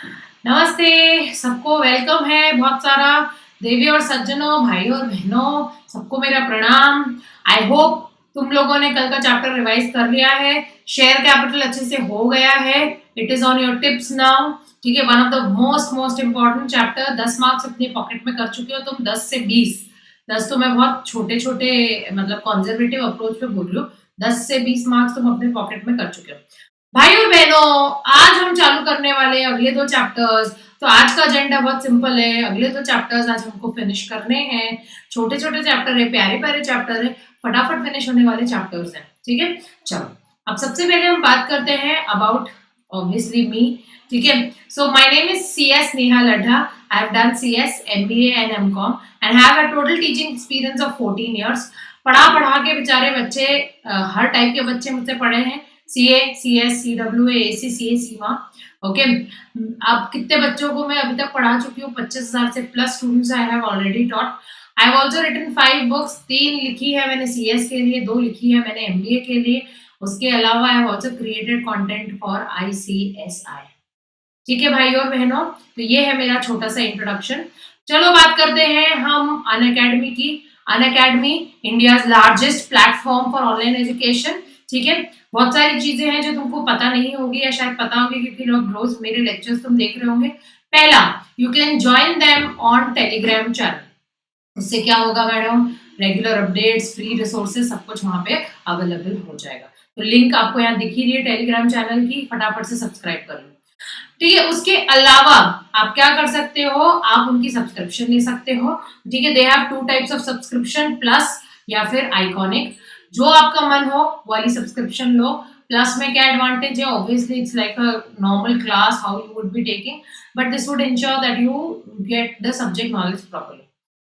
नमस्ते, सबको वेलकम है बहुत सारा। देवी और सज्जनों, भाई और बहनों, सबको मेरा प्रणाम। आई होप तुम लोगों ने कल का चैप्टर रिवाइज कर लिया है। शेयर कैपिटल अच्छे से हो गया है। It is on your tips now. ठीक है, one of the most most important chapter. 10 marks अपनी पॉकेट में कर चुके हो तुम, 10 से 20। 10 तो मैं बहुत छोटे छोटे मतलब कॉन्जर्वेटिव अप्रोच पे बोल रही हूँ। 10 से 20 मार्क्स तुम अपने पॉकेट में कर चुके हो। भाई और बहनों, आज हम चालू करने वाले हैं अगले दो चैप्टर्स। तो आज का एजेंडा बहुत सिंपल है। अगले दो चैप्टर्स आज हमको फिनिश करने हैं। छोटे छोटे चैप्टर है, प्यारे प्यारे चैप्टर है, फटाफट फिनिश होने वाले चैप्टर्स हैं। ठीक है, चलो अब सबसे पहले हम बात करते हैं अबाउट ऑब्वियसली मी। ठीक है, so my name is C S Neha Laddha. I have done C S MBA and MCom and have a total teaching experience of 14 years. पढ़ा पढ़ा के बेचारे बच्चे, हर टाइप के बच्चे मुझसे पढ़े हैं। CA, CS, CWA, AC, CA, सीमा। ओके, अब कितने बच्चों को मैं अभी तक पढ़ा चुकी हूँ? 25,000 से plus students I have already taught. I have also written 5 books. 3 लिखी है मैंने CS के लिए, 2 लिखी है मैंने MBA के लिए। उसके अलावा आई have also created content for ICSI। ठीक है भाई और बहनों, तो ये है मेरा छोटा सा इंट्रोडक्शन। चलो बात करते हैं हम अनअकैडमी की। Unacademy India largest platform for online education. ठीक है, बहुत सारी चीजें हैं जो तुमको पता नहीं होगी या शायद पता होगी क्योंकि लोग रोज मेरे लेक्चर्स तुम देख रहे होंगे। पहला, you can join them on Telegram channel. उससे क्या होगा madam? Regular updates, free resources, सब कुछ वहां पे अवेलेबल हो जाएगा। तो लिंक आपको यहाँ दिख ही रही है टेलीग्राम चैनल की, फटाफट से सब्सक्राइब कर लो। ठीक है, उसके अलावा आप क्या कर सकते हो? आप उनकी सब्सक्रिप्शन ले सकते हो। ठीक है, they have 2 types of subscription, plus या फिर आइकॉनिक। जो आपका मन हो वाली सब्सक्रिप्शन लो। प्लस में क्या एडवांटेज है? Obviously it's like a normal class how you would be taking, but this would ensure that you get the subject knowledge properly.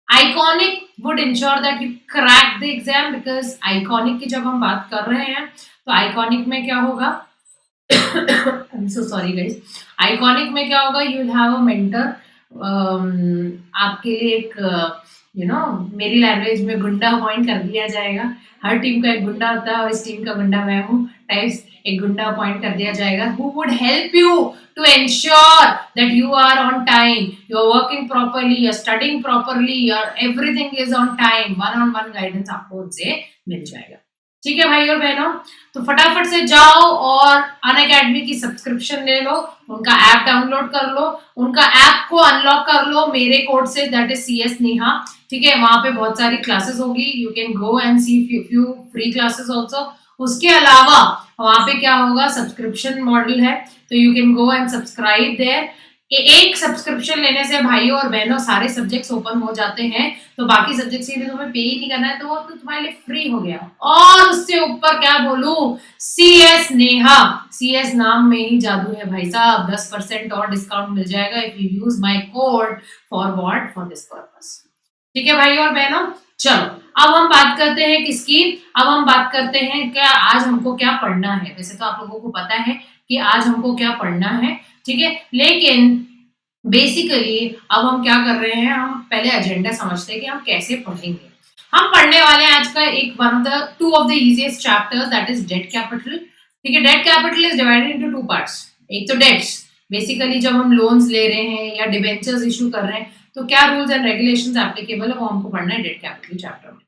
Iconic would ensure that you crack the exam, because iconic की जब हम बात कर रहे हैं तो iconic में क्या होगा? I'm so sorry guys। Iconic में क्या होगा? You will have a mentor. आपके लिए एक मेरी लैंग्वेज में गुंडा अपॉइंट कर दिया जाएगा। हर टीम का एक गुंडा होता है और इस टीम का गुंडा मैं हूँ। टाइप्स एक गुंडा अपॉइंट कर दिया जाएगा who would help you to ensure that you are on time, you are working properly, you are studying properly, your everything is on time. One on one guidance आपको उनसे मिल जाएगा। ठीक है भाई और बहनों, तो फटाफट से जाओ और अनअकैडमी की सब्सक्रिप्शन ले लो, उनका ऐप डाउनलोड कर लो, उनका ऐप को अनलॉक कर लो मेरे कोड से, दैट इज CS नेहा। ठीक है, वहां पे बहुत सारी क्लासेस होगी, you can go and see few free classes also. उसके अलावा वहां पे क्या होगा? सब्सक्रिप्शन मॉडल है, तो you can go and subscribe there. एक सब्सक्रिप्शन लेने से भाइयों और बहनों सारे सब्जेक्ट्स ओपन हो जाते हैं। तो बाकी सब्जेक्ट्स के लिए तुम्हें पे ही नहीं करना है, तो वो तो तुम्हारे लिए फ्री हो गया। और उससे ऊपर क्या बोलूं? CS नेहा, CS नाम में ही जादू है भाई साहब। 10% और डिस्काउंट मिल जाएगा if you use my code for what? For this purpose. ठीक है भाई और बहनों, चलो अब हम बात करते हैं किसकी? अब हम बात करते हैं क्या आज हमको क्या पढ़ना है। वैसे तो आप लोगों को पता है कि आज हमको क्या पढ़ना है। ठीक है, लेकिन बेसिकली अब हम क्या कर रहे हैं? हम पहले एजेंडा समझते हैं कि हम कैसे पढ़ेंगे। हम पढ़ने वाले हैं आज का एक one of the two of the easiest chapters, that is debt capital. ठीक है, debt capital is divided into 2 parts. एक तो डेट्स, बेसिकली जब हम लोन्स ले रहे हैं या डिबेंचर्स इशू कर रहे हैं तो क्या रूल्स एंड रेगुलेशंस एप्लीकेबल है, वो हमको पढ़ना है डेट कैपिटल चैप्टर में।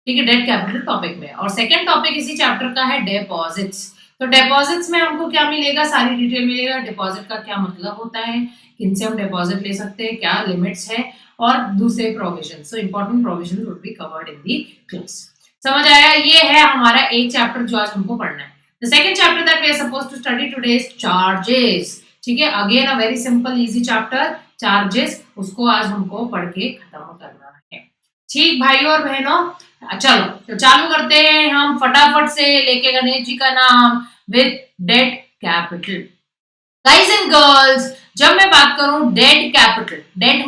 ठीक है, डेट कैपिटल टॉपिक में। और सेकंड टॉपिक इसी चैप्टर का है डिपॉजिट्स। तो डिपॉजिट्स में हमको क्या मिलेगा? सारी डिटेल मिलेगा। डिपॉजिट का क्या मतलब होता है, किनसे हम डिपॉजिट ले सकते हैं, क्या लिमिट्स है, और दूसरे provision. So important provision would be covered in the class. समझ आया? ये है हमारा एक चैप्टर जो आज हमको पढ़ना है। The second chapter that we are supposed to study today is charges. ठीक है, again a very simple easy chapter, charges. उसको आज हमको पढ़ के खत्म करना है। ठीक भाइयों और बहनों, चलो तो चालू करते हैं हम फटाफट से, लेके गणेश जी का नाम, with debt capital. Guys and girls, जब मैं बात करूं डेट कैपिटल, डेट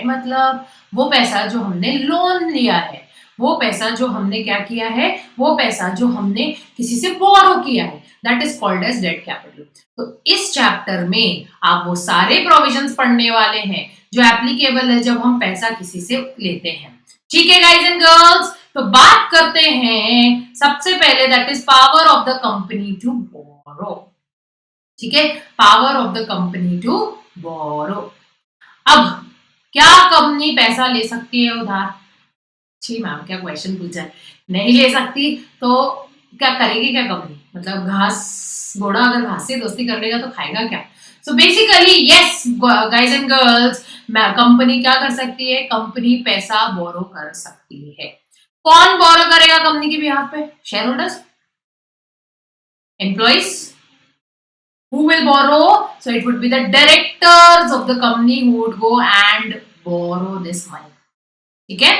मतलब वो पैसा जो हमने लोन लिया है, वो पैसा जो हमने क्या किया है, वो पैसा जो हमने किसी से बोरो किया है, that is called as debt capital. तो इस चैप्टर में आप वो सारे प्रोविजंस पढ़ने वाले हैं जो एप्लीकेबल है जब हम पैसा किसी से लेते हैं। ठीक है गाइस एंड गर्ल्स, तो बात करते हैं सबसे पहले, that is power of the company to borrow. ठीक है, power of the company to borrow. अब क्या कंपनी पैसा ले सकती है उधार? जी मैम, क्या क्वेश्चन पूछा है। नहीं ले सकती तो क्या करेगी क्या कंपनी? मतलब घोड़ा अगर घास से दोस्ती कर लेगा तो खाएगा क्या? So basically yes guys and girls, company क्या कर सकती है? कंपनी पैसा बोरो कर सकती है। कौन बोरो करेगा कंपनी के बिहाफ पे? Share holders, employees? Who will borrow? So it would be the directors of the company who would go and borrow this money. Okay,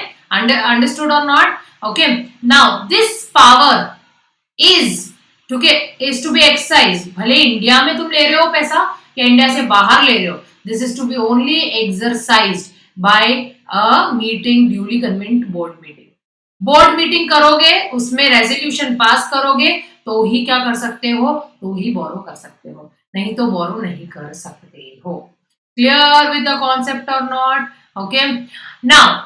understood or not? Okay, now this power is to be exercised. भले India में तुम ले रहे हो पैसा या India से बाहर ले रहे हो, this is to be only exercised by a meeting, duly convened board meeting. Board meeting करोगे, उसमें रेजोल्यूशन पास करोगे तो ही क्या कर सकते हो? तो ही बोरो कर सकते हो, नहीं तो बोरो नहीं कर सकते हो। क्लियर विद द कॉन्सेप्ट और नॉट? ओके, नाउ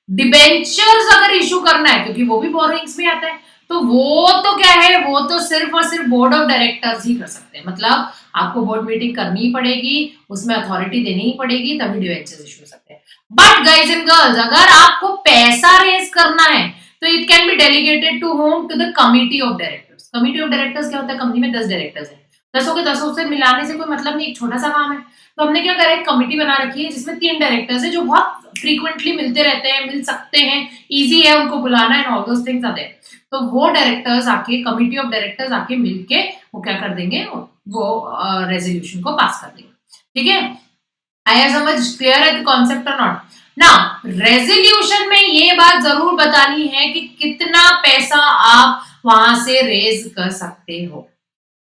डिबेंचर्स अगर इशू करना है, क्योंकि वो भी बोरोइंग्स में आता है, तो वो तो क्या है, वो तो सिर्फ और सिर्फ बोर्ड ऑफ डायरेक्टर्स ही कर सकते हैं। मतलब आपको बोर्ड मीटिंग करनी ही पड़ेगी, उसमें अथॉरिटी देनी ही पड़ेगी, तभी डिबेंचर्स इशू हो सकते हैं। बट गाइज एंड गर्ल्स, अगर आपको पैसा रेज करना है तो it can be delegated to whom? To the committee of directors. Committee of directors क्या होता है? कंपनी में 10 डायरेक्टर्स हैं, 10 के 10 से मिलाने से कोई मतलब नहीं, एक छोटा सा काम है। तो हमने क्या करा, एक कमिटी बना रखी है जिसमें 3 डायरेक्टर्स है जो बहुत फ्रीक्वेंटली मिलते रहते हैं, मिल सकते हैं, इजी है उनको बुलाना and all those things are there. तो वो डायरेक्टर्स आके, कमिटी ऑफ डायरेक्टर्स आके मिलके वो क्या कर देंगे, वो रेजोल्यूशन को पास कर देंगे। ठीक है, आया समझ? क्लियर है कॉन्सेप्ट और नॉट? ना रेजोल्यूशन में ये बात जरूर बतानी है कि कितना पैसा आप वहां से रेज कर सकते हो।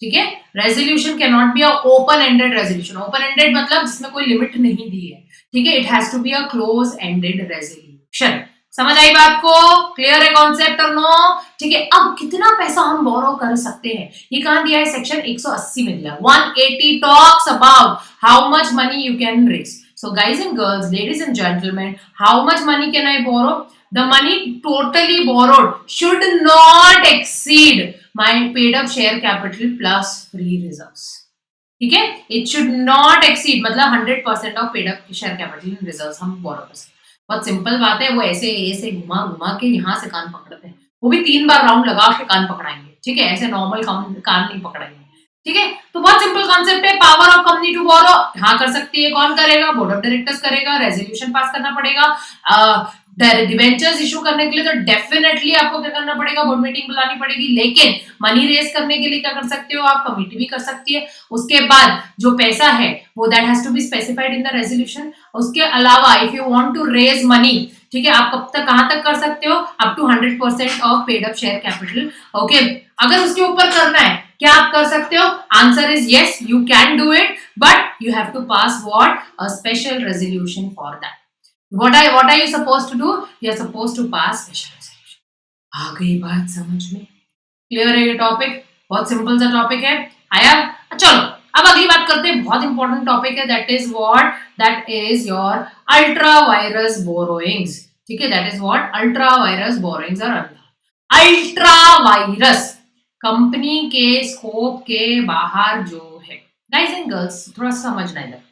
ठीक है, resolution can not be a open ended resolution. Open ended मतलब जिसमें कोई लिमिट नहीं दी है। ठीक है, it has to be a close ended resolution. समझ आई बात को? क्लियर है कॉन्सेप्ट और नो? ठीक है, अब कितना पैसा हम बोरो कर सकते हैं, ये कहां दिया है? सेक्शन 180 में दिया। 180 talks about how much money you can raise. So guys and girls, ladies and gentlemen, how much money can I borrow? The money totally borrowed should not exceed my paid up share capital plus free reserves. ठीक है, it should not exceed, मतलब 100% of paid up share capital and reserves हम borrow कर सकते हैं। बहुत simple बात है, वो ऐसे घुमा घुमा के यहाँ से कान पकड़ते हैं, वो भी 3 बार राउंड लगा के कान पकड़ाएंगे। ठीक है, ऐसे नॉर्मल कान नहीं पकड़ाएंगे। ठीक है, तो बहुत सिंपल कॉन्सेप्ट है, power of company to borrow. हाँ कर सकती है, कौन करेगा? बोर्ड ऑफ डायरेक्टर्स करेगा, रेजोल्यूशन पास करना पड़ेगा। डिवेंचर्स इशू करने के लिए तो डेफिनेटली आपको क्या करना पड़ेगा? बोर्ड मीटिंग बुलानी पड़ेगी। लेकिन मनी रेज करने के लिए क्या कर सकते हो आप? कमिटी भी कर सकती है। उसके बाद जो पैसा है वो that has to be specified in the resolution. उसके अलावा if you want to raise money, ठीक है, आप कब तक कहां तक कर सकते हो? Up to 100% of paid up share capital. Okay, अगर उसके ऊपर करना है, क्या आप कर सकते हो? Answer is yes, you can do it, but you have to pass what? A special resolution for that. what are you supposed to do? You are supposed to pass special resolution। आ गई बात समझ में? Clear है ये topic? बहुत simple सा topic है। आया? चलो अब अगली बात करते हैं, बहुत इंपॉर्टेंट टॉपिक है, that is what? That is your ultra vires borrowings. ठीक है, that is what? Ultra virus borrowings. और अल्ट्रा वायरस कंपनी के स्कोप के बाहर जो है। गाइस एंड गर्ल्स, थोड़ा समझना इधर,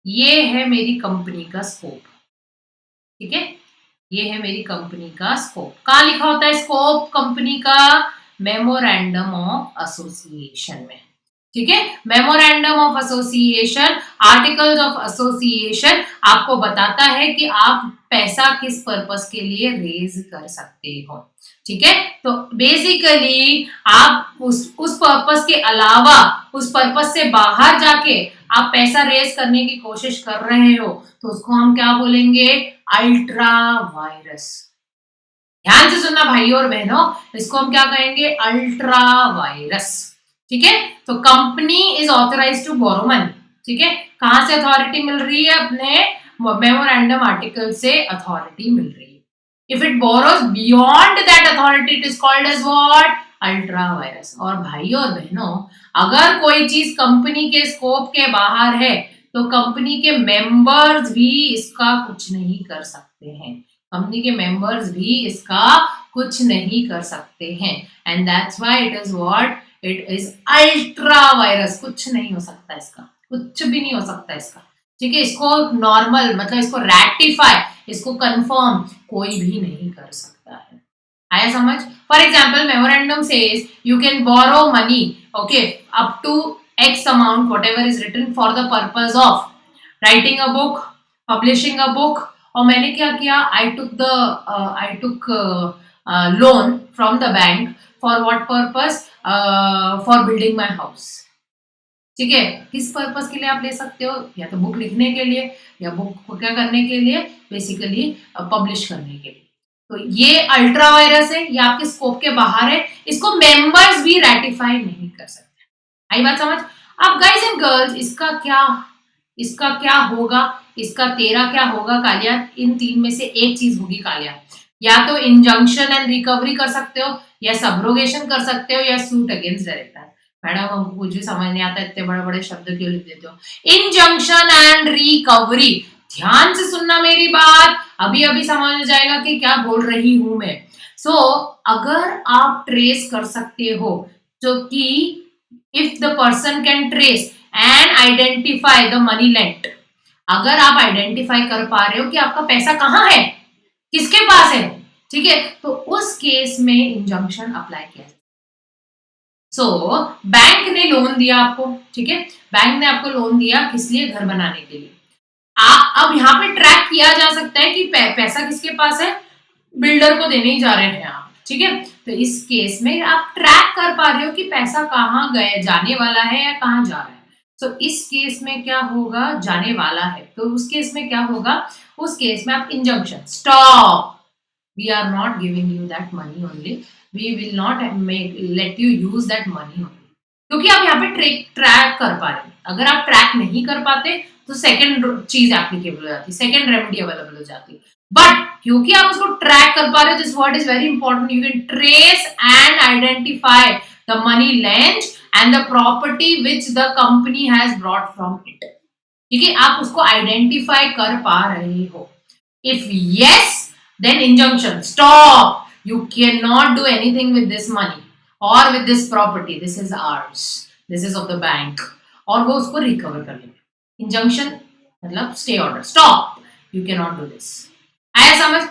ये है मेरी कंपनी का स्कोप। ठीक है, ये है मेरी कंपनी का स्कोप। कहाँ लिखा होता है स्कोप कंपनी का? मेमोरेंडम ऑफ एसोसिएशन में। ठीक है, memorandum of association, articles of association आपको बताता है कि आप पैसा किस पर्पस के लिए रेज कर सकते हो। ठीक है, तो बेसिकली आप उस पर्पस के अलावा, उस पर्पस से बाहर जाके आप पैसा रेज करने की कोशिश कर रहे हो, तो उसको हम क्या बोलेंगे? Ultra vires. ध्यान से सुनना भाइयों और बहनों, इसको हम क्या कहेंगे? Ultra vires. ठीक है, तो company is authorised to borrow money. ठीक है, कहां से अथॉरिटी मिल रही है? अपने मेमोरेंडम आर्टिकल से अथॉरिटी मिल रही है। If it borrows beyond that authority, it is called as what? Ultra vires. और भाइयों और बहनों, अगर कोई चीज कंपनी के स्कोप के बाहर है तो कंपनी के मेंबर्स भी इसका कुछ नहीं कर सकते हैं। कंपनी के मेंबर्स भी इसका कुछ नहीं कर सकते हैं। And that's why it is what? It is ultra vires, कुछ नहीं हो सकता इसका, कुछ भी नहीं हो सकता इसका, ठीक है। इसको नॉर्मल मतलब इसको रेक्टिफाई, इसको कंफर्म कोई भी नहीं कर सकता है। आया समझ? For example memorandum says you can borrow money, okay, up to x amount whatever is written for the purpose of writing a book, publishing a book. और मैंने क्या किया, I took loan from the bank for what purpose, for building my house, ठीक है। किस purpose के लिए आप ले सकते हो, या तो बुक लिखने के लिए, या बुक को क्या करने के लिए, बेसिकली पब्लिश करने के लिए। तो ये अल्ट्रा वायरस है, ये आपके स्कोप के बाहर है, इसको मेंबर्स भी रेटिफाई नहीं कर सकते। आई बात समझ? अब गाइस एंड गर्ल्स, इसका क्या होगा, इसका तेरा क्या होगा कालिया, इन तीन में से एक चीज होगी कालिया, या तो इंजंक्शन एंड रिकवरी कर सकते हो, या सब्रोगेशन कर सकते हो, या सूट अगेंस्ट डायरेक्टर। मैडम हमको कुछ भी समझ नहीं आता, इतने बड़े बड़े शब्द क्यों लिख देते हो। इंजंक्शन एंड रिकवरी, ध्यान से सुनना मेरी बात, अभी अभी समझ जाएगा कि क्या बोल रही हूं मैं। सो अगर आप ट्रेस कर सकते हो, जो कि if the person can trace and identify the money lent, अगर आप आइडेंटिफाई कर पा रहे हो कि आपका पैसा कहाँ है, किसके पास है, ठीक है, तो उस केस में इंजंक्शन अप्लाई किया। सो बैंक ने लोन दिया आपको, ठीक है, बैंक ने आपको लोन दिया किस लिए, घर बनाने के लिए। अब यहाँ पे ट्रैक किया जा सकता है कि पैसा किसके पास है, बिल्डर को देने ही जा रहे हैं आप, ठीक है। तो इस केस में आप ट्रैक कर पा रहे हो कि पैसा कहाँ गए, जाने वाला है या कहाँ जा रहा है। तो इस केस में क्या होगा, जाने वाला है, तो उस केस में क्या होगा, उस केस में आप injunction, stop, we are not giving you that money only, we will not let you use that money only, क्योंकि आप यहाँ पे ट्रैक कर पा रहे हैं। अगर आप ट्रैक नहीं कर पाते तो सेकंड चीज एप्लीकेबल हो जाती, सेकंड रेमेडी अवेलेबल हो जाती। बट क्योंकि आप उसको ट्रैक कर पा रहे हो, this word is very important, you can trace and identify the money lent and the property which the company has brought from it, ठीक है, आप उसको आइडेंटिफाई कर पा रहे हो। If yes, then injunction, stop, you cannot do anything with this money or with this property, this is ours, this is of the bank, और वो उसको रिकवर कर लेंगे। इंजंक्शन मतलब stay order, stop, you can not do this. आया समझ?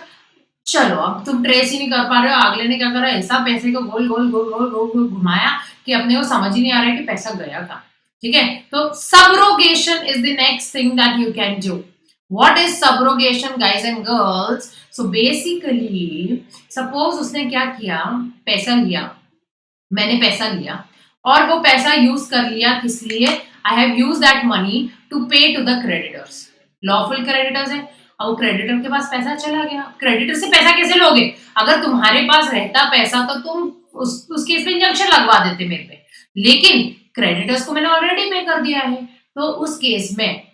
चलो अब तुम ट्रेस ही नहीं कर पा रहे हो, अगले ने क्या करा, ऐसा पैसे को गोल गोल गोल गोल गोल गोल घुमाया कि अपने को समझ ही नहीं आ रहा है कि पैसा गया कहाँ, ठीक है। तो subrogation is the next thing that you can do. What is subrogation, guys and girls? So basically, suppose उसने क्या किया, पैसा लिया, मैंने पैसा लिया और वो पैसा यूज कर लिया किस लिए, I have used that money to pay to the creditors, lawful creditors है, और क्रेडिटर के पास पैसा चला गया। क्रेडिटर से पैसा कैसे लोगे, अगर तुम्हारे पास रहता पैसा तो तुम उस केस में इंजंक्शन लगवा देते मेरे पे, लेकिन क्रेडिटर्स को मैंने ऑलरेडी पे कर दिया है, तो उस केस में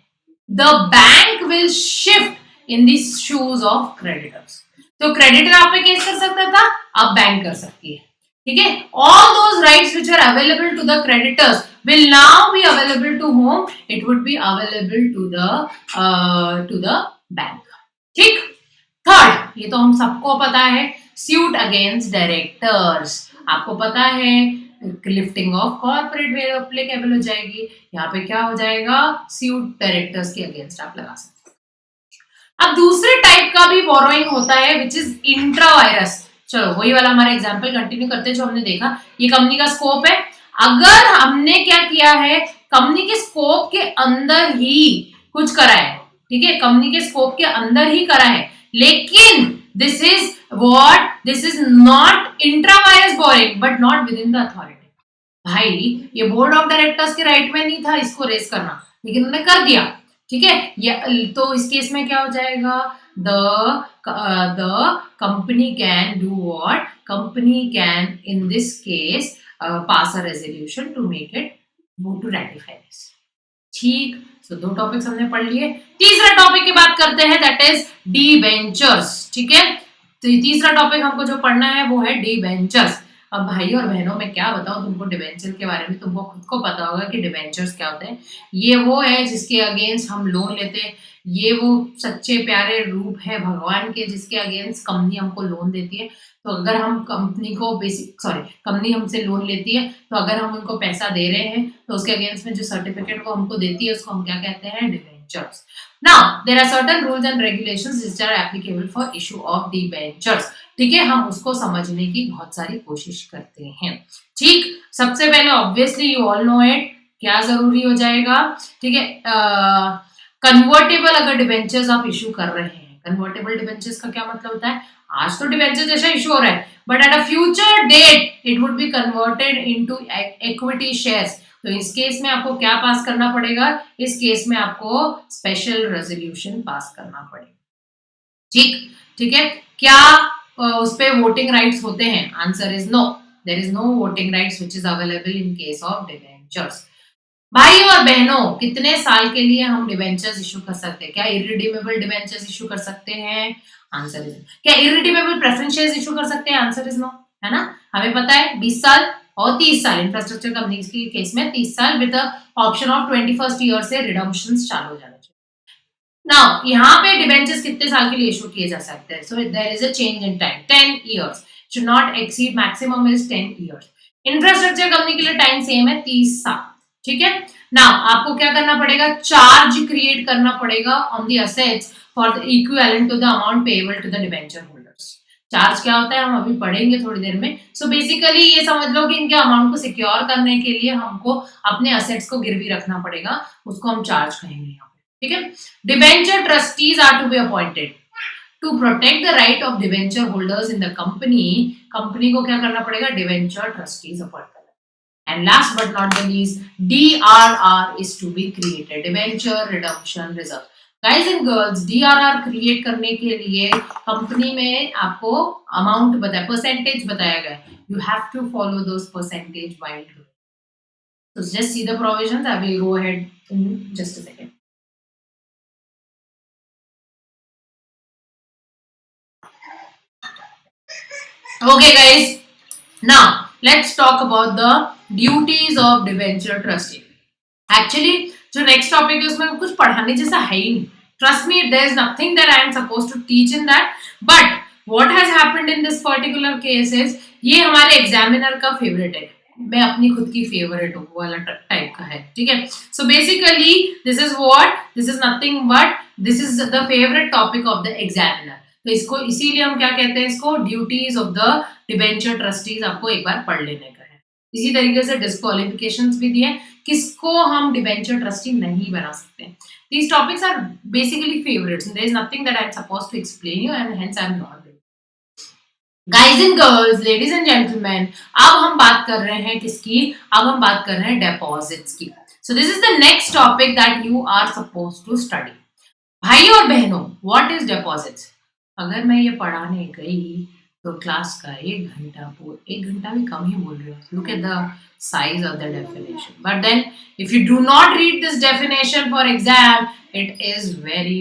the bank will shift in the shoes of creditors। तो क्रेडिटर आप पे केस कर सकता था, अब बैंक कर सकती है, ठीक है। all those rights which are available to the creditors will now be available to whom, it would be available to the bank, ठीक। थर्ड, ये तो हम सबको पता है, suit against directors, आपको पता है lifting of corporate veil applicable हो जाएगी, यहाँ पे क्या हो जाएगा, सूट डायरेक्टर्स के अगेंस्ट आप लगा सकते हैं। अब दूसरे टाइप का भी बोरोइंग होता है विच इज इंट्रा वायरस। चलो वही वाला हमारा एग्जांपल कंटिन्यू करते हैं जो हमने देखा, ये कंपनी का स्कोप है, अगर हमने क्या किया है, कंपनी के स्कोप के अंदर ही कुछ करा है, ठीक है, कंपनी के स्कोप के अंदर ही करा है, लेकिन this is what, this is not intra-virus borrowing but not within the authority। भाई ये बोर्ड ऑफ डायरेक्टर्स के राइट में नहीं था इसको रेस करना, लेकिन उन्होंने कर दिया, ठीक है। तो इस केस में क्या हो जाएगा, the company can do what, company can in this case pass a resolution to make it move to ratify this, ठीक। तो दो टॉपिक्स हमने पढ़ लिए, तीसरा टॉपिक की बात करते हैं, दैट इज डिबेंचर्स, ठीक है। तो तीसरा टॉपिक हमको जो पढ़ना है वो है डिबेंचर्स, अब भाई और बहनों मैं क्या बताऊं तुमको डिबेंचर के बारे में, तुमको खुद को पता होगा कि डिबेंचर्स क्या होते हैं। ये वो है जिसके अगेंस्ट हम लोन लेते हैं, ये वो सच्चे प्यारे रूप है भगवान के जिसके अगेंस्ट कंपनी हमको लोन देती है। तो अगर हम कंपनी को कंपनी हमसे लोन लेती है, तो अगर हम उनको पैसा दे रहे हैं तो उसके अगेंस्ट में जो सर्टिफिकेट वो हमको देती है उसको हम क्या कहते हैं, debentures. Now there are certain rules and regulations which are applicable for issue of debentures. ठीक है, हम उसको समझने की बहुत सारी कोशिश करते हैं। ठीक, सबसे पहले obviously you all know it, क्या जरूरी हो जाएगा। ठीक है, कन्वर्टेबल अगर डिबेंचर्स आप इशू कर रहे हैं, कन्वर्टेबल डिबेंचर्स का क्या मतलब होता है, आज तो डिबेंचर जैसा इशू हो रहा है but at a future date it would be converted into equity shares. तो इस केस में आपको क्या पास करना पड़ेगा, इस केस में आपको स्पेशल रेजोल्यूशन पास करना पड़ेगा। ठीक, ठीक है, क्या उस पे वोटिंग राइट्स होते हैं, answer is no, there is no voting rights which is available in case of debentures. भाई और बहनों, कितने साल के लिए हम डिबेंचर्स इशू कर सकते हैं, क्या इरिडीमेबल डिबेंचर्स इशू कर सकते हैं, आंसर इज, क्या इरिडीमेबल प्रेफरेंस शेयर्स इशू कर सकते हैं, आंसर इज नो, है ना। हमें पता है 20 साल और 30 साल, इंफ्रास्ट्रक्चर कंपनीज के केस में 30 साल with option of 21st year से रिडम्पशंस चालू हो जाना चाहिए। नाउ यहाँ पे डिबेंचर्स कितने साल के लिए इशू किए जा सकते हैं, so there is a change in time, 10 years, should not exceed, maximum is 10 years. Infrastructure company के लिए टाइम सेम है 30 साल। ठीक है, नाउ आपको क्या करना पड़ेगा, चार्ज क्रिएट करना पड़ेगा on the assets for the equivalent to the amount payable to the debenture holders. Charge क्या होता है हम अभी पढ़ेंगे थोड़ी देर में। सो बेसिकली ये समझ लो कि इनके अमाउंट को सिक्योर करने के लिए हमको अपने असेट्स को गिरवी रखना पड़ेगा, उसको हम चार्ज कहेंगे यहाँ पे। ठीक है, debenture trustees are to be appointed to protect the right of debenture holders in the company. Company को क्या करना पड़ेगा, डिबेंचर ट्रस्टीज अपॉइंट करना। And last but not the least, DRR is to be created, debenture redemption reserve. Guys and girls, DRR create करने के लिए company में आपको अमाउंट बताया, परसेंटेज बताया गया, you have to follow those percentage while doing. So just see the provisions. I will go ahead in just a second. Okay guys, now let's talk about the duties of debenture trustee. Actually जो next topic है उसमें कुछ पढ़ाने जैसा है ही नहीं, trust me, there is nothing that I am supposed to teach in that, but what has happened in this particular case is ये हमारे examiner का favorite है, मैं अपनी खुद की फेवरेट हूँ वाला टाइप का है। ठीक है, so basically this is what, this is nothing but this is the favourite topic of the examiner. तो इसको इसीलिए हम क्या कहते हैं, इसको duties of the debenture trustees आपको एक बार पढ़ लेने का है। इसी तरीके से डिस्क्वालिफिकेशंस भी दिए, किसको हम डिबेंचर ट्रस्टी नहीं बना सकते। These topics are basically favourites, there is nothing that I am supposed to explain you and hence I am not. Guys and girls, ladies and gentleman, अब हम बात कर रहे हैं किसकी, अब हम बात कर रहे हैं डिपॉजिट्स की। So this is the next topic that you are supposed to study. भाई और बहनों, व्हाट इज डिपॉजिट्स। अगर मैं ये पढ़ाने गई तो क्लास का 1 घंटा भी कम ही बोल रही हूँ। Look at the size of the definition, but then if you do not read this definition for exam, it is very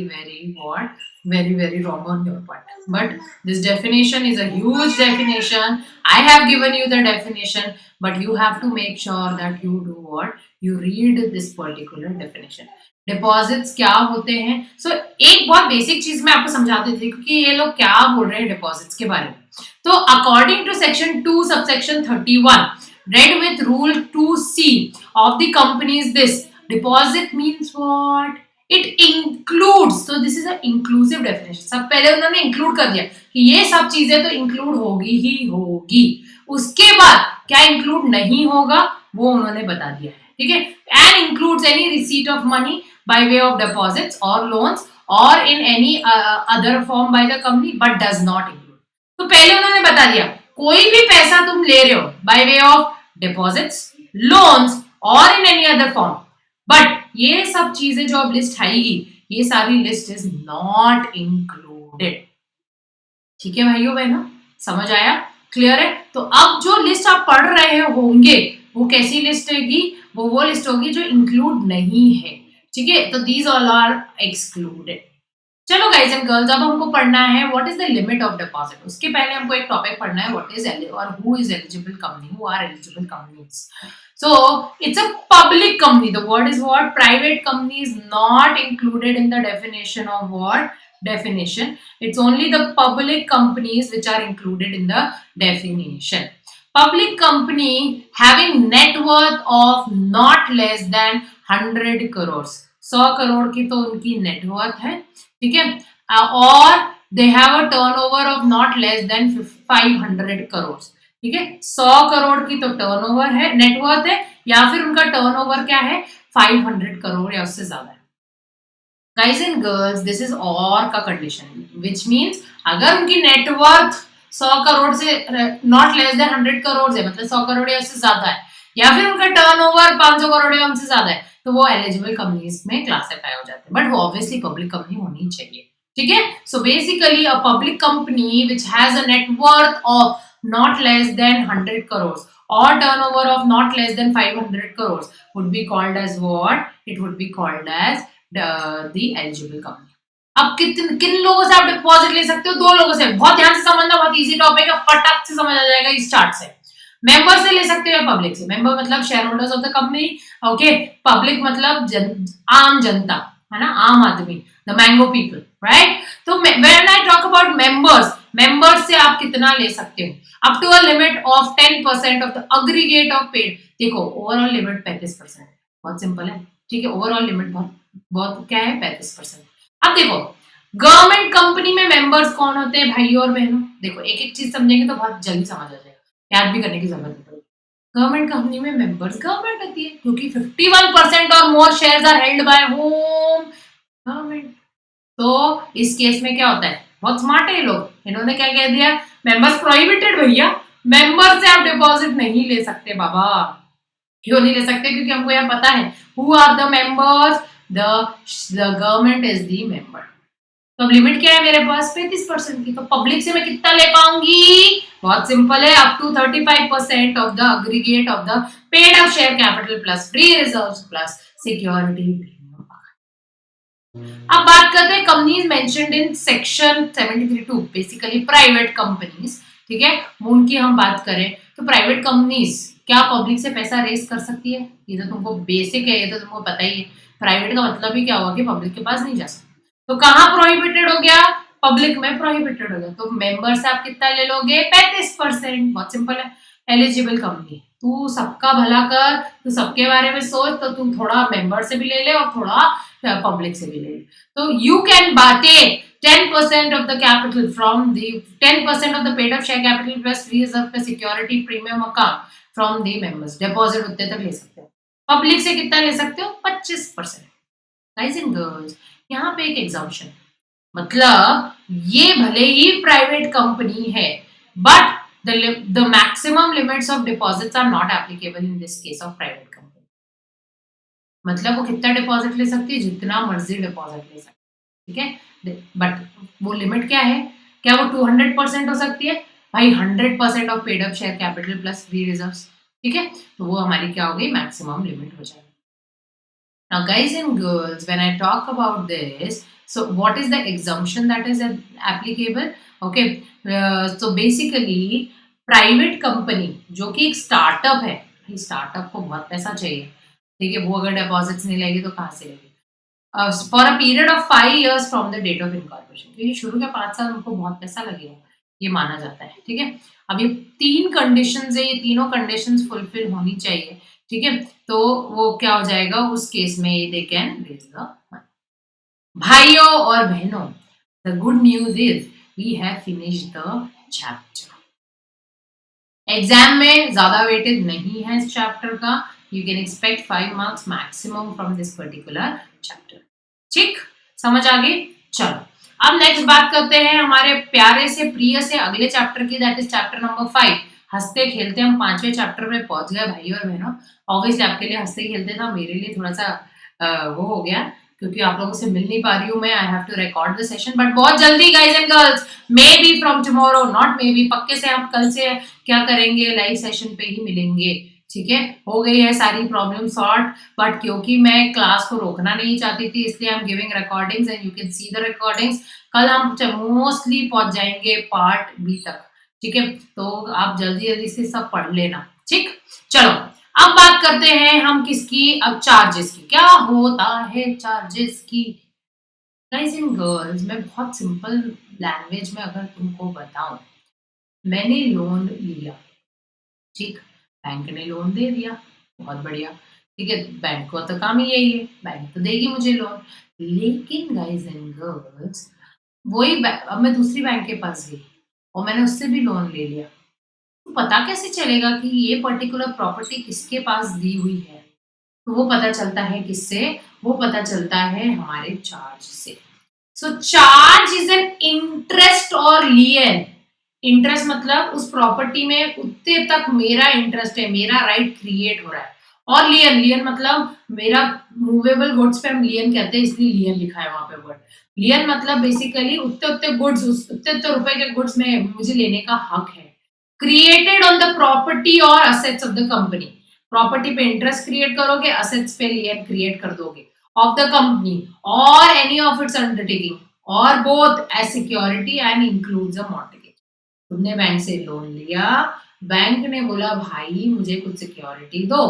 wrong on your part. But this definition is a huge definition. I have given you the definition, but you have to make sure that you do what, you read this particular definition. Deposits क्या होते हैं, सो एक बहुत basic चीज मैं आपको समझाती थी क्योंकि ये लोग क्या बोल रहे हैं डिपॉजिट्स के बारे में। तो according to section 2 subsection 31 read with rule 2C of the company is this, deposit means what, it includes, so this is an inclusive definition। सब पहले उन्होंने include कर दिया कि ये सब चीजें तो include होगी ही होगी, उसके बाद क्या include नहीं होगा वो उन्होंने बता दिया है। ठीक है, and includes any receipt of money by way of deposits or loans or in any other form by the company but does not include। तो पहले उन्होंने बता दिया कोई भी पैसा तुम ले रहे हो by way of deposits, loans or in any other form, but ये सब चीजें जो अब लिस्ट आएगी ये सारी लिस्ट इज नॉट इंक्लूडेड। ठीक है भाइयों बहनों, समझ आया, क्लियर है। तो अब जो लिस्ट आप पढ़ रहे होंगे वो कैसी लिस्ट होगी, वो लिस्ट होगी जो इंक्लूड नहीं है। ठीक है, तो दीज ऑल आर एक्सक्लूडेड। चलो गाइस एंड गर्ल्स, अब हमको पढ़ना है what is the limit of deposit. उसके पहले हमको एक टॉपिक पढ़ना है व्हाट इज और who is eligible company, who are eligible companies. So it's a public company. The word is what? Private company is not included in the definition of what? Definition. It's only the public companies which are included in the definition. Public company having net worth of not less than 100 crores. 100 crore की तो उनकी net worth है, ठीक है, और they have a turnover of not less than 500 crore, ठीक है। 100 करोड़ की तो टर्नओवर है, नेटवर्थ है, या फिर उनका टर्नओवर क्या है 500 करोड़ या उससे ज्यादा है। Guys and girls, this is और का कंडीशन, विच मींस अगर उनकी नेटवर्थ 100 करोड़ से नॉट लेस देन 100 करोड़ है, मतलब 100 करोड़ या उससे ज्यादा है, या फिर उनका टर्नओवर 500 करोड़ या उनसे ज्यादा है, तो वो एलिजिबल कंपनीज में क्लासिफाई हो जाते हैं, बट वो ऑब्वियसली पब्लिक कंपनी होनी चाहिए, ठीक है। So basically a public company which has a net worth of not less than 100 crores or turnover of not less than 500 crores would be called as what? It would be called as the eligible company. अब किन लोगों से आप deposit ले सकते हो? 2 लोगों से। बहुत ध्यान से समझना, बहुत इजी टॉपिक है, फटाक से समझ आ जाएगा इस चार्ट से। मेंबर से ले सकते हो या पब्लिक से। मेंबर मतलब share holders of the company, okay. Public मतलब आम जनता, है ना, आम आदमी, द मैंगो पीपल, राइट। तो when I talk about members से आप कितना ले सकते हो? Up to a limit of 10% of the aggregate of paid. देखो ओवरऑल लिमिट 35%, बहुत सिंपल है, ठीक है। ओवरऑल लिमिट बहुत क्या है 35%। अब देखो गवर्नमेंट कंपनी में मेंबर्स कौन होते हैं भाइयों और बहनों? देखो एक एक चीज समझेंगे तो बहुत जल्दी समझ आ जाएगा, याद भी करने की जरूरत नहीं पड़ेगी। गवर्नमेंट कंपनी में मेंबर्स गवर्नमेंट होती है, क्योंकि 51% और more shares are held by whom? Government. तो इस केस में क्या होता है, बहुत स्मार्ट है ये लोग, इन्होंने क्या कह दिया, मेंबर्स प्रोहिबिटेड भैया, मेंबर से आप डिपॉजिट नहीं ले सकते बाबा। क्यों नहीं ले सकते? क्योंकि हमको यहाँ पता है who are the members, the government is the member. तो अब लिमिट क्या है मेरे पास 35% की, तो पब्लिक से मैं कितना ले पाऊंगी? बहुत सिंपल है, up to 35% of the aggregate of the paid up share capital plus free reserves plus security. अब बात करते हैं companies mentioned in section 73(2), basically private companies, ठीक है। उनकी हम बात करें तो प्राइवेट कंपनीज क्या पब्लिक से पैसा रेज कर सकती है? ये तो तुमको बेसिक है, ये तो तुमको पता ही है। प्राइवेट का मतलब ही क्या होगा कि पब्लिक के पास नहीं जा सकते। तो कहाँ प्रोहिबिटेड हो गया? पब्लिक में प्रोहिबिटेड हो गया। तो मेंबर से आप कितना ले लोगे? 35%। बहुत सिंपल है। एलिजिबल कंपनी, तू सबका भला कर, तू सबके बारे में सोच, तो तू थोड़ा मेंबर से भी ले ले और थोड़ा पब्लिक से भी ले ले। तो you can take 10% of the capital from the 10% of the paid up share capital plus free reserve plus security premium account from the members. Deposit उतने तक ले सकते हो। पब्लिक से कितना ले सकते हो? 25%। Guys and girls, यहाँ पे एक एग्जाम्पशन, मतलब ये भले ही प्राइवेट कंपनी है, but the maximum limits of deposits are not applicable in this case of private company. मतलब वो कितना डिपॉजिट ले सकती है? जितना मर्जी डिपॉजिट ले सकती है, ठीक है। बट वो लिमिट क्या है? क्या वो 200% हो सकती है? भाई 100% of paid up share capital plus free reserves, ठीक है। तो वो हमारी क्या हो गई? मैक्सिमम लिमिट हो जाएगी। Now guys and girls, when I talk about this, so what is the exemption that is applicable? Okay, so basically private company जो कि एक स्टार्टअप है, स्टार्टअप को बहुत पैसा चाहिए, ठीक है, वो अगर डिपॉजिट्स नहीं लेगी तो कहाँ से लेगी? For a period of 5 years from the date of incorporation, क्योंकि शुरू के 5 साल उनको बहुत पैसा लगेगा, ये माना जाता है, ठीक है। अब ये 3 कंडीशंस है, ये तीनों कंडीशंस फुलफिल होनी चाहिए, ठीक है। तो वो क्या हो जाएगा उस केस में? They can raise the money. भाइयों और बहनों, the good news is we have finished the chapter. Exam में ज्यादा वेटेज नहीं है इस चैप्टर का, you can expect 5 marks maximum from this particular chapter. ठीक, समझ आ गई? चलो अब नेक्स्ट बात करते हैं हमारे प्यारे से प्रिय से अगले चैप्टर की, दैट इज चैप्टर नंबर 5। हंसते खेलते हम 5वें चैप्टर में पहुंच गए भाई और बहनों। ऑब्वियसली आपके लिए हंसते खेलते था, मेरे लिए थोड़ा सा वो हो गया क्योंकि आप लोगों से मिल नहीं पा रही हूँ मैं। I have to record the session, but बहुत जल्दी guys and girls, maybe from tomorrow, not maybe, पक्के से हम कल से क्या करेंगे, लाइव सेशन पे ही मिलेंगे, ठीक है, हो गई है सारी प्रॉब्लम सॉर्ट। बट क्योंकि मैं क्लास को रोकना नहीं चाहती थी, इसलिए I am giving recordings and you can see the recordings. कल हम मोस्टली पहुंच जाएंगे पार्ट बी तक, ठीक है, तो आप जल्दी जल्दी से सब पढ़ लेना, ठीक। चलो अब बात करते हैं हम किसकी, अब चार्जेस की। क्या होता है चार्जेस की? गाइस एंड गर्ल्स, मैं बहुत सिंपल लैंग्वेज में अगर तुमको बताऊं, मैंने लोन लिया, ठीक, बैंक ने लोन दे दिया, बहुत बढ़िया, ठीक है, बैंक को तो काम ही यही है, बैंक तो देगी मुझे लोन। लेकिन गाइस एंड गर्ल्स, वही अब मैं दूसरी बैंक के पास गई और मैंने उससे भी लोन ले लिया, तो पता कैसे चलेगा कि ये पर्टिकुलर प्रॉपर्टी किसके पास दी हुई है? तो वो पता चलता है किससे? वो पता चलता है हमारे चार्ज से। सो चार्ज इज एन इंटरेस्ट और लियन। इंटरेस्ट मतलब उस प्रॉपर्टी में उतने तक मेरा इंटरेस्ट है, मेरा राइट क्रिएट हो रहा है। और लियन, लियन मतलब मेरा मूवेबल गुड्स पे हम लियन कहते हैं, इसलिए लियन लिखा है वहां पे वर्ड। लियन मतलब बेसिकली उतने उतने गुड्स, उतने उतने रुपए के गुड्स में मुझे लेने का हक है। क्रिएटेड ऑन द प्रॉपर्टी और assets of the company. Property पे इंटरेस्ट क्रिएट करोगे, असेट्स पे लियन क्रिएट कर दोगे, ऑफ द कंपनी और एनी ऑफ इट्स अंडरटेकिंग और both as security and includes a mortgage. तुमने बैंक से लोन लिया, बैंक ने बोला भाई मुझे कुछ सिक्योरिटी दो,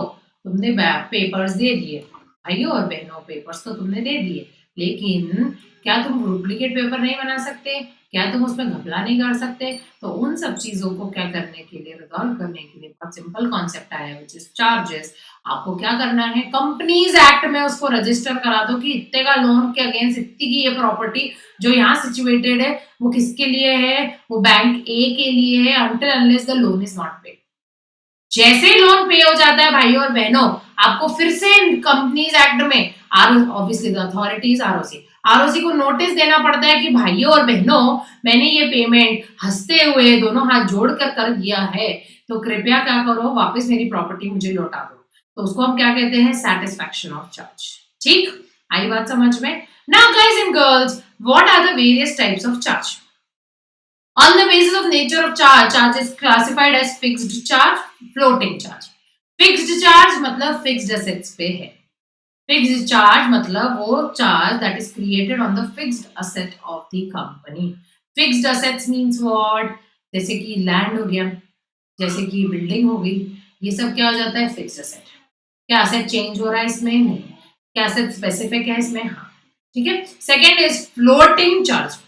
तुमने पेपर्स दे दिए, भाइयों और बहनों पेपर्स तो तुमने दे दिए, लेकिन क्या तुम डुप्लीकेट पेपर नहीं बना सकते? क्या तुम उसमें घपला नहीं कर सकते? तो उन सब चीजों को क्या करने के लिए, रिजॉल्व करने के लिए बहुत सिंपल कॉन्सेप्ट आया है विच इज चार्जेस। आपको क्या करना है, कंपनीज एक्ट में उसको रजिस्टर करा दो कि इतने का लोन के अगेंस्ट इतनी की ये प्रॉपर्टी जो यहाँ सिचुएटेड है वो किसके लिए है, वो बैंक ए के लिए है, until unless the loan is not paid। जैसे ही लोन पे हो जाता है भाइयों और बहनों, आपको फिर से कंपनीज एक्ट में ऑब्वियसली द अथॉरिटीज आरओसी को नोटिस देना पड़ता है कि भाइयों और बहनों मैंने ये पेमेंट हंसते हुए दोनों हाथ जोड़कर कर दिया है, तो कृपया क्या करो, वापस मेरी प्रॉपर्टी मुझे लौटा दो। तो उसको हम क्या कहते हैं, सेटिस्फैक्शन ऑफ चार्ज। ठीक, आई बात समझ में? Now guys and girls, what are the various types of charge? On the basis of nature of charge, charge is classified as fixed charge, floating charge। Fixed charge मतलब fixed assets पे है। Fixed charge मतलब वो charge that is created on the fixed asset of the company। Fixed assets means what? जैसे कि land हो गया, जैसे कि building हो गई, ये सब क्या हो जाता है, fixed asset। क्या asset change हो रहा है इसमें? नहीं। क्या asset specific है इसमें? हाँ, ठीक है। Second is floating charge।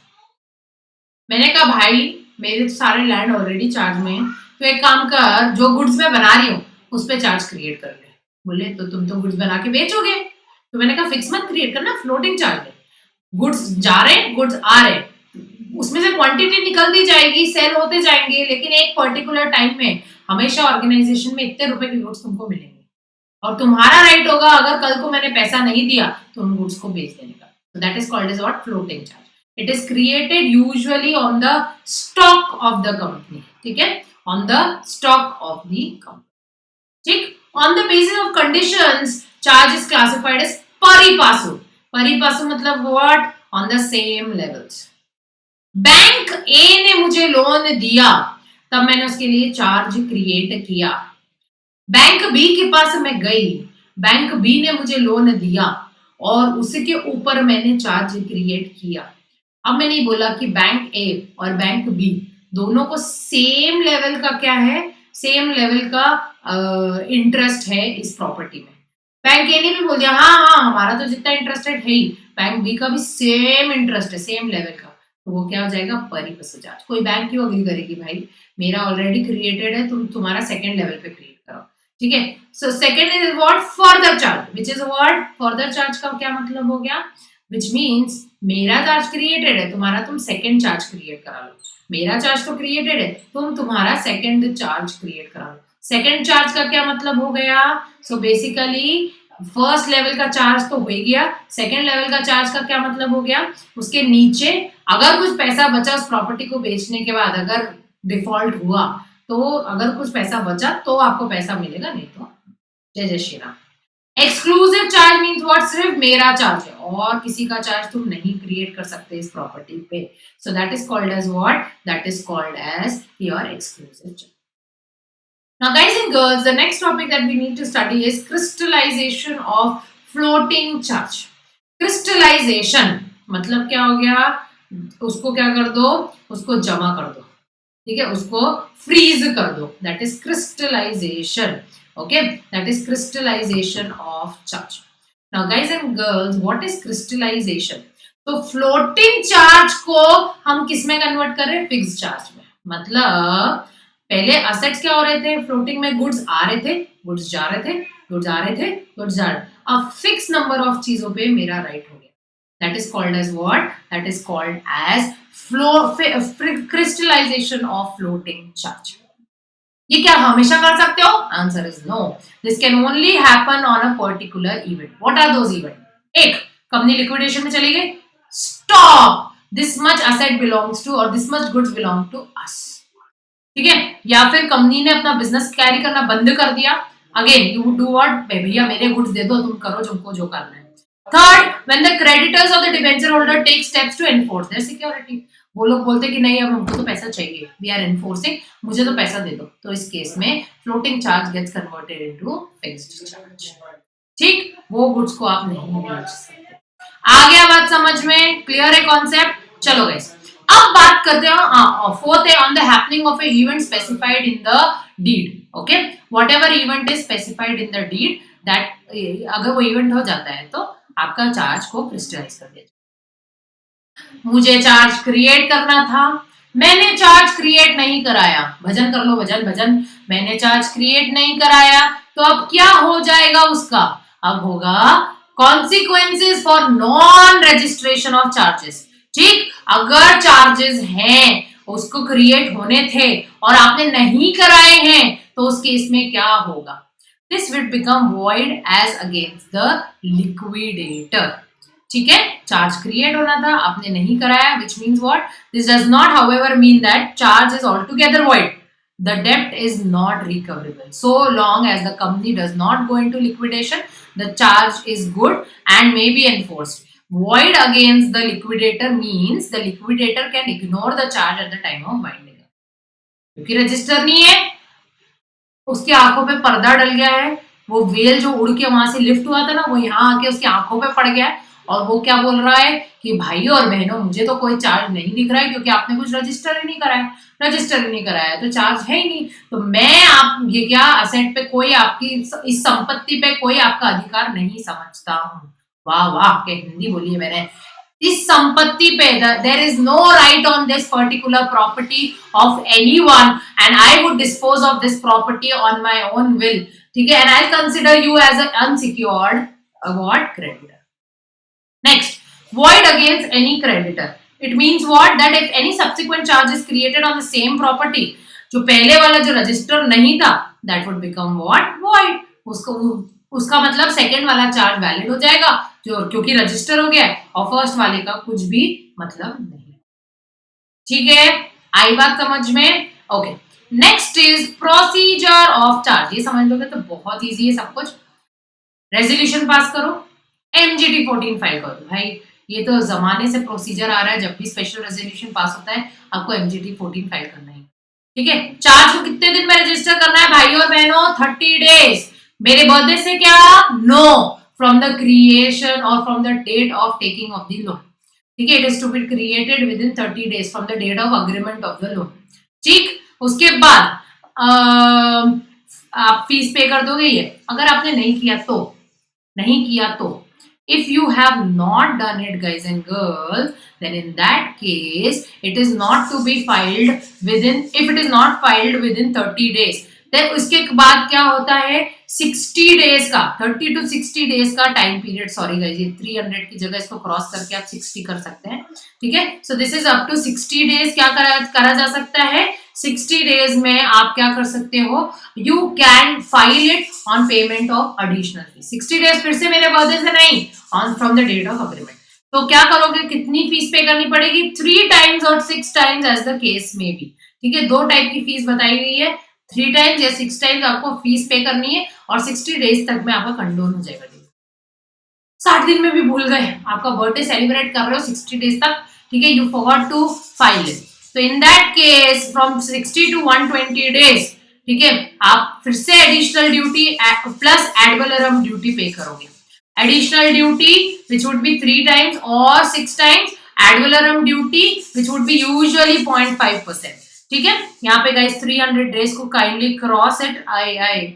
मैंने कहा भाई मेरे तो सारे लैंड ऑलरेडी चार्ज में है, तो एक काम कर, जो गुड्स मैं बना रही हूँ उस पर चार्ज क्रिएट कर ले। बोले तो तुम तो गुड्स बना के बेचोगे, तो मैंने कहा फिक्स मत क्रिएट करना, फ्लोटिंग चार्ज है। गुड्स जा रहे, गुड्स आ रहे, उसमें से क्वांटिटी निकलती जाएगी, सेल होते जाएंगे, लेकिन एक पर्टिकुलर टाइम में हमेशा ऑर्गेनाइजेशन में इतने रुपए के गुड्स तुमको मिलेंगे, और तुम्हारा राइट होगा अगर कल को मैंने पैसा नहीं दिया तो उन गुड्स को बेच देने का। तो that is called as what, floating charge. It is created usually on the stock of the company, ठीक है, on the stock of the company, ठीक। On the basis of conditions, charge is classified as pari passu। Pari passu मतलब what? On the same levels। Bank A ने मुझे loan दिया, तब मैंने उसके लिए चार्ज क्रिएट किया। बैंक बी के पास मैं गई, बैंक बी ने मुझे लोन दिया और उसके ऊपर मैंने चार्ज क्रिएट किया। अब मैंने ये बोला कि बैंक ए और बैंक बी दोनों को सेम लेवल का क्या है, सेम लेवल का इंटरेस्ट है इस प्रॉपर्टी में। बैंक ए ने भी बोल दिया हाँ हाँ हमारा तो जितना इंटरेस्टेड है ही, बैंक बी का भी सेम इंटरेस्ट है, सेम लेवल का, तो वो क्या हो जाएगा, परी पसु चार्ज। कोई बैंक क्यों अग्री करेगी भाई, मेरा ऑलरेडी क्रिएटेड है, तुम तुम्हारा सेकेंड लेवल पे क्रिएट करो, ठीक है। So second is what, further charge, which is what, further charge का क्या मतलब हो गया, विच मीन्स मेरा चार्ज क्रिएटेड है, तुम्हारा तुम सेकंड चार्ज क्रिएट करा लो। मेरा चार्ज तो क्रिएटेड है, तुम तुम्हारा सेकंड चार्ज क्रिएट करा लो। सेकंड चार्ज का क्या मतलब हो गया, सो बेसिकली फर्स्ट लेवल का चार्ज तो हो ही गया, सेकंड लेवल का चार्ज का क्या मतलब हो गया, उसके नीचे अगर कुछ पैसा बचा उस प्रॉपर्टी को बेचने के बाद, अगर डिफॉल्ट हुआ तो अगर कुछ पैसा बचा तो आपको पैसा मिलेगा, नहीं तो जय जय Shri Ram. Exclusive charge means what, सिर्फ मेरा चार्ज है और किसी का चार्ज तुम नहीं क्रिएट कर सकते इस प्रॉपर्टी पे। So that is called as what, that is called as your exclusive charge. Now, guys and girls, the next topic that we need to study is crystallization of floating charge. Crystallization मतलब क्या हो गया? उसको क्या कर दो? उसको जमा कर दो, ठीक है, उसको फ्रीज कर दो. That is crystallization. Okay, that is crystallization of charge. Now guys and girls, what is crystallization? तो फ्लोटिंग चार्ज को हम किस में कन्वर्ट कर रहे हैं? फिक्स्ड चार्ज में. मतलब पहले असेट्स क्या हो रहे थे? फ्लोटिंग में गुड्स आ रहे थे, गुड्स जा रहे थे, गुड्स आ रहे थे, गुड्स जा रहे. अब फिक्स नंबर ऑफ चीजों पे मेरा राइट हो गया. That is called as what? That is called as crystallization of floating charge. ये क्या हमेशा कर सकते हो? Answer is no. This can only happen on a particular event. What are those events? एक, कंपनी लिक्विडेशन में चली गई. Stop. This much asset belongs to or this much goods belong to us. ठीक है, या फिर कंपनी ने अपना बिजनेस कैरी करना बंद कर दिया. Again you do what? भैया मेरे गुड्स दे दो, तुम करो तुमको जो करना है. Third, when the creditors of the debenture holder take steps to enforce their security. वो लोग बोलते कि नहीं अब हमको तो पैसा चाहिए, we are enforcing, मुझे तो पैसा दे दो. तो इस केस में floating charge gets converted into fixed charge. ठीक, वो गुड्स को आप नहीं बेच सकते. आ गया बात समझ में? क्लियर है कॉन्सेप्ट? चलो गाइस, अब बात करते हैं फोर्थ है on the happening of a event specified in the deed. Okay, whatever event is specified in the deed, that अगर वो इवेंट हो जाता है तो आपका चार्ज को क्रिस्टलाइज कर दिया. मुझे चार्ज क्रिएट करना था, मैंने चार्ज क्रिएट नहीं कराया. भजन कर लो, भजन भजन. मैंने चार्ज क्रिएट नहीं कराया, तो अब क्या हो जाएगा उसका? अब होगा consequences for non registration of charges. ठीक, अगर चार्जेस हैं, उसको क्रिएट होने थे और आपने नहीं कराए हैं, तो उस केस में क्या होगा? This will become void as against the liquidator. ठीक है, चार्ज क्रिएट होना था, आपने नहीं कराया, which means what? This does not, however, mean that charge is altogether void. The debt is not recoverable. So long as the company does not go into liquidation, the charge is good and may be enforced. Void against the liquidator means the liquidator can ignore the charge at the time of winding up. क्योंकि register नहीं है, उसकी आंखों पे पर्दा डल गया है. वो वेल जो उड़ के वहां से लिफ्ट हुआ था ना, वो यहाँ आके उसकी आंखों पे पड़ गया है. और वो क्या बोल रहा है कि भाइयों और बहनों, मुझे तो कोई चार्ज नहीं दिख रहा है क्योंकि आपने कुछ रजिस्टर ही नहीं कराया. रजिस्टर ही नहीं कराया तो चार्ज है ही नहीं. तो मैं आप ये क्या असेट पे कोई आपकी इस संपत्ति पे कोई आपका अधिकार नहीं समझता हूँ. वाह वाह के हिंदी बोली है मैंने. इस संपत्ति पे there is no right on this particular property of anyone and I would dispose of this property on my own will. ठीक है, and I consider you as a unsecured what? Creditor. Next, void against any creditor. It means what? That if any subsequent charge is created on the same property, जो पहले वाला जो register नहीं था, that would become what? Void. उसका मतलब second वाला charge valid हो जाएगा, जो क्योंकि रजिस्टर हो गया है, और फर्स्ट वाले का कुछ भी मतलब नहीं. ठीक है, आई बात समझ में? Okay, next is procedure of charge. ये समझ लोगे तो बहुत इजी है सब कुछ. रेजोल्यूशन पास करो, MGT 14 फाइल करो. भाई ये तो जमाने से प्रोसीजर आ रहा है, जब भी स्पेशल रेजोल्यूशन पास होता है आपको MGT 14 फाइल करना है. ठीक है, चार्ज को कितने दिन में रजिस्टर करना है भाइयों और बहनों? 30 डेज. मेरे बर्थडे से क्या? नो, फ्रॉम द क्रिएशन और from the date of taking off the loan. ठीक है, it is to be created within 30 days from the date of agreement of the loan. ठीक, उसके बाद आप फीस पे कर दोगे. ये अगर आपने नहीं किया तो if you have not done it, guys and girls, then in that case it is not to be filed within, if it is not filed within 30 days, then उसके बाद क्या होता है? 60 डेज का, 30 to 60 डेज का time period. Sorry guys, ये 300 की जगह इसको क्रॉस करके आप 60 कर सकते हैं. ठीक है, so this is up to 60 days. क्या करा जा सकता है? 60 डेज में आप क्या कर सकते हो? You can file it on payment of additional fees. 60 days फिर से मेरे बर्थडे से नहीं, on from the date of agreement. तो क्या करोगे? कितनी फीस पे करनी पड़ेगी? 3 टाइम्स और 6 टाइम्स एज द केस में भी. ठीक है, 2 टाइप की फीस बताई गई है. 3 टाइम्स या 6 टाइम्स आपको फीस पे करनी है और 60 डेज तक में आपका कंडोन हो जाएगा. 60 दिन में भी भूल गए, आपका बर्थडे सेलिब्रेट कर रहे हो 60 डेज तक. ठीक है, you forgot to file it. So in that case, from 60 to 120 days, ठीक है, आप फिर से additional duty plus ad valorem duty पे करोगे. Additional duty which would be 3 times और 6 times ad valorem duty which would be usually 0.5%. ठीक है, यहाँ पे गाइस 300 days को kindly cross it. I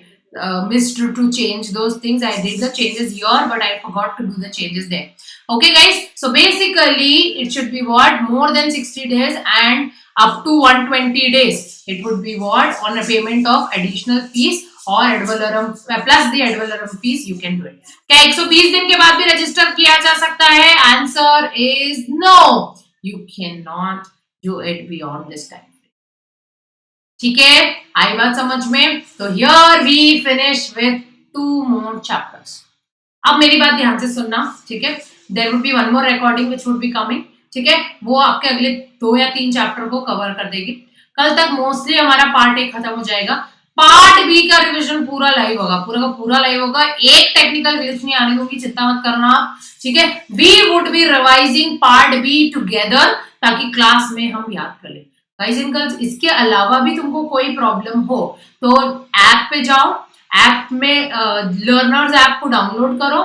missed to change those things. I did the changes here, but I forgot to do the changes there. Okay, guys. So basically, it should be what, more than 60 days and up to 120 days. It would be what, on a payment of additional fees or ad valorem plus the ad valorem fees you can do it. क्या 120 दिन के बाद भी register किया जा सकता है? Answer is no. You cannot do it beyond this time. ठीक है, आई बात समझ में? तो here we finish with 2 more chapters. अब मेरी बात ध्यान से सुनना, ठीक है? There would be 1 more recording which would be coming. ठीक है, वो आपके अगले 2 या 3 चैप्टर को कवर कर देगी. कल तक मोस्टली हमारा पार्ट 1 खत्म हो जाएगा. पार्ट बी का रिविजन पूरा लाइव होगा, पूरा का पूरा लाइव होगा. एक टेक्निकल व्यूज नहीं आने दूंगी, चिंता मत करना आप. ठीक है, we would be revising part B together ताकि क्लास में हम याद कर लें. गाइस एंड गर्ल्स, इसके अलावा भी तुमको कोई प्रॉब्लम हो तो ऐप पे जाओ, ऐप में लर्नर्स ऐप को डाउनलोड करो,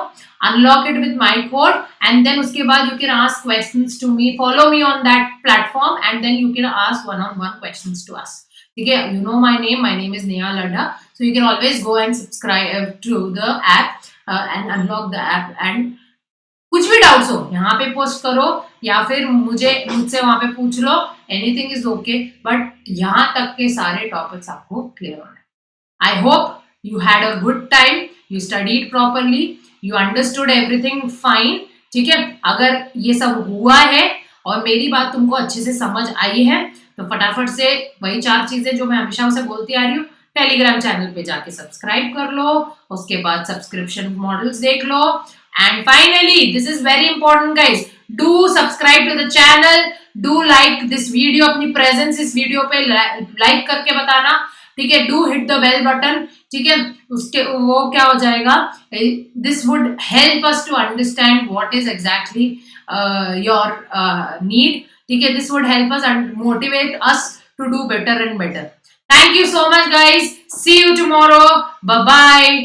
unlock it with my code and then उसके बाद you can ask questions to me. Follow me on that platform and then you can ask one on one questions to us. ठीक है, you know my name is Neha Ladda, so you can always go and subscribe to the app and unlock the app. And कुछ भी doubts हो यहाँ पे post करो या फिर मुझसे वहां पे पूछ लो. एनीथिंग इज ओके, बट यहाँ तक के सारे टॉपिक्स आपको क्लियर होना है. I hope you had a good time, you studied properly, you understood everything fine. ठीक है, अगर ये सब हुआ है और मेरी बात तुमको अच्छे से समझ आई है तो फटाफट से वही 4 चीजें जो मैं हमेशा उसे बोलती आ रही हूँ, टेलीग्राम चैनल पे जाके सब्सक्राइब कर लो, उसके बाद सब्सक्रिप्शन मॉडल्स देख लो. And finally, this is very important guys, do subscribe to the channel, do like this video, अपनी presence इस वीडियो पे like करके बताना. ठीक है, do hit the bell button. ठीक है, उसके वो क्या हो जाएगा, this would help us to understand what is exactly your need. ठीक है, this would help us and motivate us to do better and better. Thank you so much guys, see you tomorrow, bye bye.